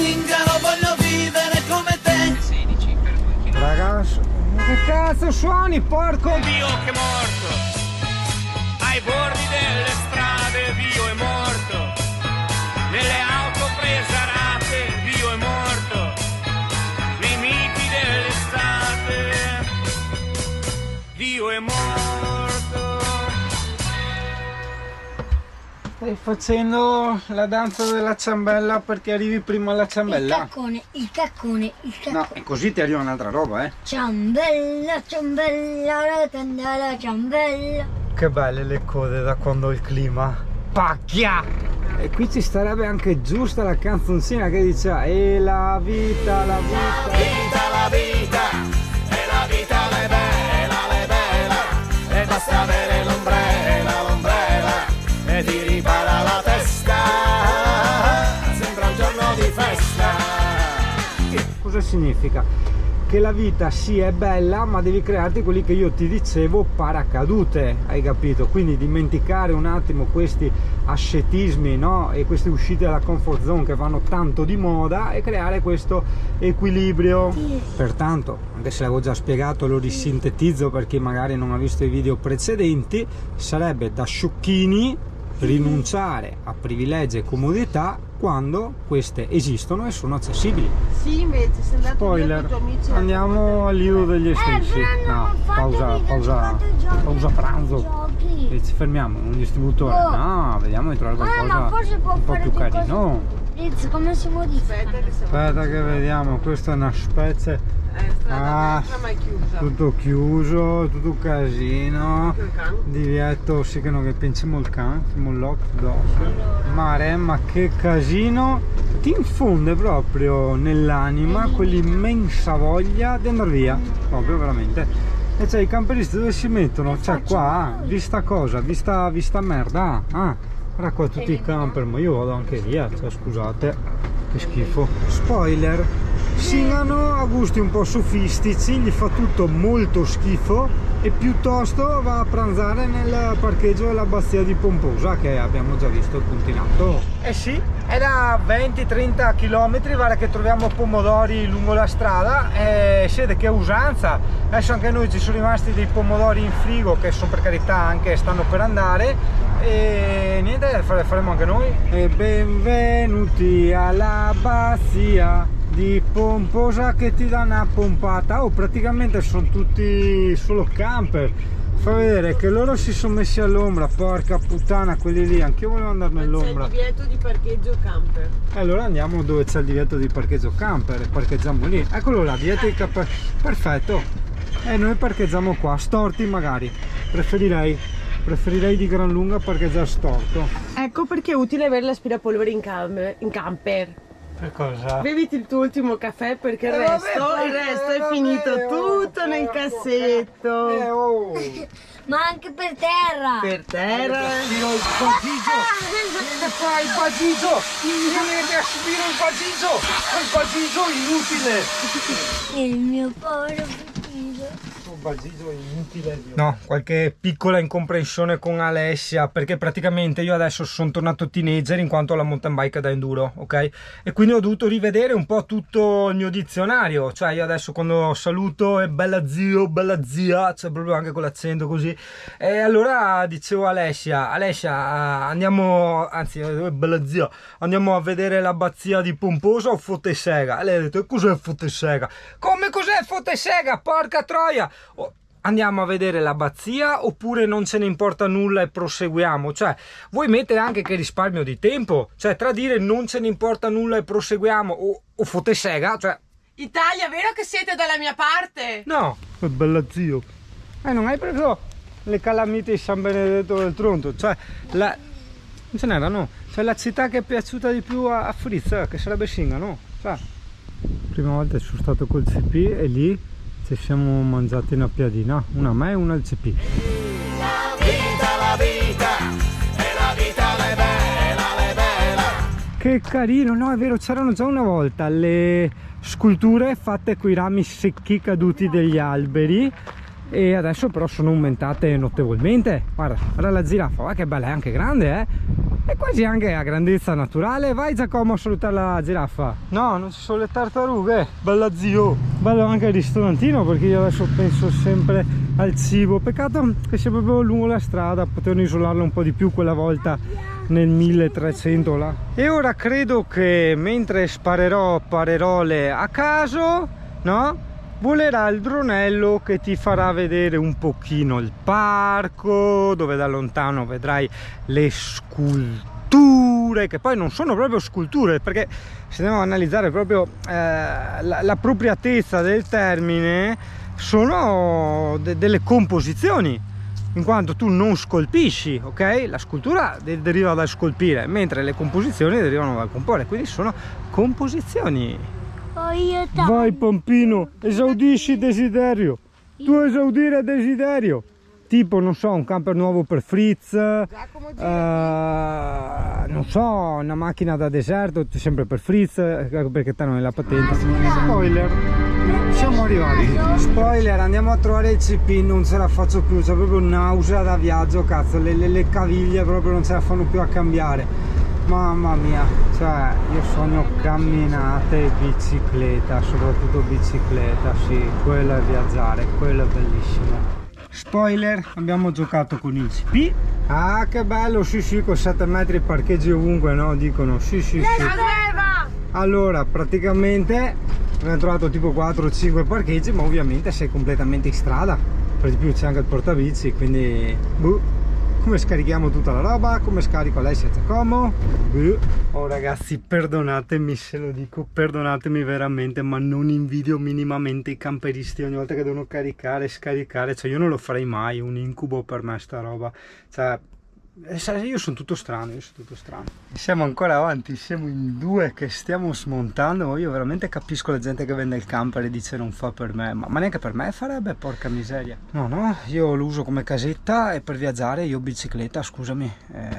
zingaro, voglio vivere come te. 16 per 2 km. Ragazzi, che cazzo suoni, porco? Dio che è morto, ai bordi delle strade Dio è morto, nelle auto prese a rate Dio è morto, nei miti dell'estate Dio è morto. Stai facendo la danza della ciambella perché arrivi prima alla ciambella? Il caccone. No, e così ti arriva un'altra roba, eh? Ciambella, rotonda la ciambella. Che belle le code da quando il clima pacchia! E qui ci starebbe anche giusta la canzoncina che dice e la vita, la vita, La vita, e la vita è bella, e basta avere l'ombrella, e ti ripara la testa, sembra un giorno di festa. Cosa significa? Che la vita sì è bella, ma devi crearti quelli che io ti dicevo paracadute, hai capito? Quindi dimenticare un attimo questi ascetismi, no? E queste uscite dalla comfort zone che vanno tanto di moda e creare questo equilibrio. Pertanto, anche se l'avevo già spiegato, lo risintetizzo per chi magari non ha visto i video precedenti, sarebbe da sciocchini rinunciare a privilegi e comodità quando queste esistono e sono accessibili. Sì, invece sei andato Spoiler, via con i tuoi amici. andiamo al lido degli estinsi. No, pausa pranzo. E ci fermiamo in un distributore. Oh. No, vediamo di trovare Ma qualcosa forse può un po' fare più qualcosa. carino. Liz, come si modifica? Aspetta che vediamo, questa è una specie. Strada destra ma è chiusa. Tutto chiuso, tutto casino. Il can. Divieto, sì che non che pensiamo il can, siamo lock dog. Ma che casino, ti infonde proprio nell'anima quell'immensa voglia di andare via, proprio veramente. E c'è i camperisti dove si mettono, cioè qua, vista cosa, vista merda, guarda qua tutti i camper, ma io vado anche via, cioè scusate, che schifo. Spoiler, Singano ha gusti un po' sofistici, gli fa tutto molto schifo e piuttosto va a pranzare nel parcheggio dell'abbazia di Pomposa che abbiamo già visto il puntinato. Eh sì, è da 20-30 km, guarda che troviamo pomodori lungo la strada e siete che usanza. Adesso anche noi ci sono rimasti dei pomodori in frigo che sono per carità anche stanno per andare e niente, faremo anche noi. E benvenuti all'abbazia di Pomposa che ti dà una pompata. Praticamente sono tutti solo camper. Fa vedere che loro si sono messi all'ombra, porca puttana, quelli lì, anch'io volevo andare nell'ombra. C'è il divieto di parcheggio camper. Allora andiamo dove c'è il divieto di parcheggio camper e parcheggiamo lì. Eccolo là, divieto di camper. Perfetto. E noi parcheggiamo qua, storti magari. Preferirei di gran lunga parcheggiare storto. Ecco perché è utile avere l'aspirapolvere in camper. Per cosa? Beviti il tuo ultimo caffè perché il vabbè, resto è finito tutto nel cassetto. Ma anche per terra. Per terra. Aspiro il bagigio! Che fai il bagigio? Vieni a subire il bagigio inutile! Il mio povero bambino. Un bagigio inutile. No, qualche piccola incomprensione con Alessia perché praticamente io adesso sono tornato teenager in quanto alla mountain bike da enduro, ok? E quindi ho dovuto rivedere un po' tutto il mio dizionario, cioè io adesso quando saluto è bella zio, bella zia, cioè proprio anche con l'accento così. E allora dicevo a Alessia andiamo, anzi bella zia, andiamo a vedere l'abbazia di Pomposa o Fottesega? E lei ha detto cos'è Fottesega? Come cos'è Fottesega? Porca troia! Andiamo a vedere l'abbazia oppure non ce ne importa nulla e proseguiamo? Cioè, vuoi mettere anche che risparmio di tempo? Cioè, tra dire non ce ne importa nulla e proseguiamo o Fottesega, cioè... Italia, vero che siete dalla mia parte? No, è bella zio. Non hai preso le calamite di San Benedetto del Tronto? Cioè, non ce n'erano. Cioè, la città che è piaciuta di più a Fritz, che sarebbe Singano. Cioè, prima volta sono stato col CP e lì ci siamo mangiati una piadina, una a me e una al CP. La vita, e la vita è bella. Che carino, no è vero, c'erano già una volta le sculture fatte con i rami secchi caduti degli alberi e adesso però sono aumentate notevolmente. Guarda la giraffa, guarda che bella, è anche grande, E quasi anche a grandezza naturale. Vai Giacomo a salutare la giraffa. No, non ci sono le tartarughe. Bella zio. Bello anche il ristorantino, perché io adesso penso sempre al cibo. Peccato che sia proprio lungo la strada, potevano isolarlo un po' di più quella volta nel 1300 là. E ora credo che mentre sparerò parole a caso, no? Volerà il dronello che ti farà vedere un pochino il parco, dove da lontano vedrai le sculture, che poi non sono proprio sculture, perché se andiamo a analizzare proprio l'appropriatezza del termine, sono delle composizioni, in quanto tu non scolpisci, ok? La scultura deriva dal scolpire, mentre le composizioni derivano dal comporre, quindi sono composizioni. Vai Pampino, esaudisci desiderio. Tu esaudire desiderio. Tipo, non so, un camper nuovo per Fritz, non so, una macchina da deserto, sempre per Fritz, perché te non hai la patente. Spoiler, siamo arrivati. Spoiler, andiamo a trovare il CP, non ce la faccio più, c'è proprio nausea da viaggio, cazzo, le caviglie proprio non ce la fanno più a cambiare. Mamma mia, cioè io sogno camminate e bicicletta, soprattutto bicicletta, sì, quello è viaggiare, quello è bellissimo. Spoiler, abbiamo giocato con il CP. Ah, che bello, sì sì, con 7 metri parcheggi ovunque, no? Dicono, sì sì sì. Allora, praticamente abbiamo trovato tipo 4 o 5 parcheggi, ma ovviamente sei completamente in strada. Per di più c'è anche il portabici, quindi boh. Come scarichiamo tutta la roba, come scarico Alessia Giacomo. Oh ragazzi, perdonatemi se lo dico, perdonatemi veramente, ma non invidio minimamente i camperisti ogni volta che devono caricare e scaricare. Cioè io non lo farei mai, un incubo per me sta roba. Cioè io sono tutto strano, Siamo ancora avanti, siamo in 2 che stiamo smontando. Io veramente capisco la gente che vende il camper e dice non fa per me, ma neanche per me farebbe, porca miseria. No, io lo uso come casetta e per viaggiare io bicicletta, scusami.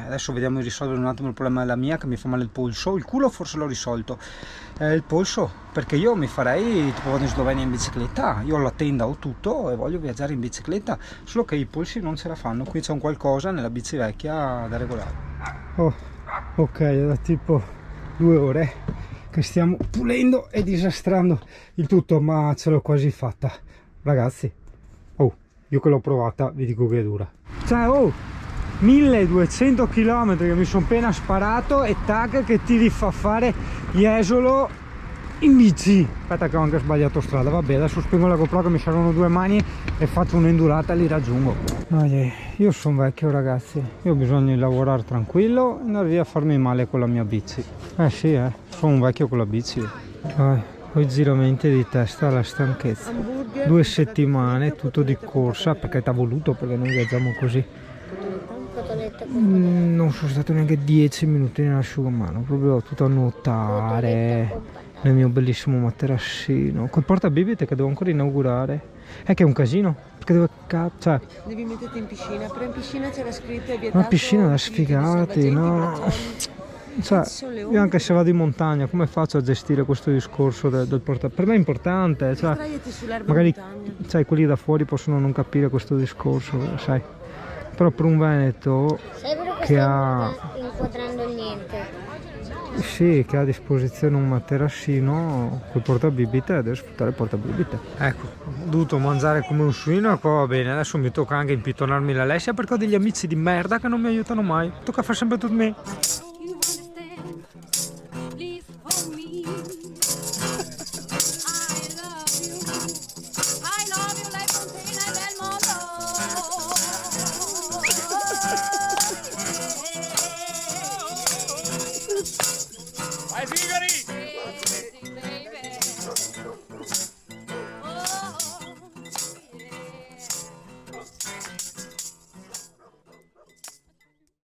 Adesso vediamo di risolvere un attimo il problema della mia, che mi fa male il polso. Il culo forse l'ho risolto, il polso, perché io mi farei tipo vado in Slovenia in bicicletta, io ho la tenda, ho tutto e voglio viaggiare in bicicletta, solo che i polsi non ce la fanno. Qui c'è un qualcosa nella bici vecchia da regolare. Oh, ok, è da tipo 2 ore che stiamo pulendo e disastrando il tutto, ma ce l'ho quasi fatta, ragazzi. Oh, io che l'ho provata vi dico che è dura. Cioè, oh, 1200 km che mi sono appena sparato e tac che ti rifà fare Jesolo in bici. Aspetta che ho anche sbagliato strada, vabbè, adesso spengo la GoPro che mi servono 2 mani e faccio un'endurata e li raggiungo. Io sono vecchio ragazzi, io ho bisogno di lavorare tranquillo e andare via a farmi male con la mia bici. Sì, sono un vecchio con la bici. Ho i giramenti di testa alla stanchezza. 2 settimane, tutto di corsa, perché t'ha voluto, perché noi viaggiamo così. Non sono stato neanche 10 minuti nell'asciugamano, proprio tutto a nuotare nel mio bellissimo materassino col portabibite che devo ancora inaugurare. Che è un casino, perché devo cioè devi metterti in piscina, però in piscina c'era scritto è vietato. Una piscina da sfigati, no? Cioè, io anche se vado in montagna, come faccio a gestire questo discorso del portabibite? Per me è importante, cioè magari sai, quelli da fuori possono non capire questo discorso, sai. Però per un veneto che ha inquadrando niente. Sì, che ha a disposizione un materassino col portabibite, deve sfruttare il portabibite. Ecco, ho dovuto mangiare come un suino e qua va bene. Adesso mi tocca anche impittonarmi l'Alessia perché ho degli amici di merda che non mi aiutano mai. Tocca fare sempre tutto me. Vai Figari!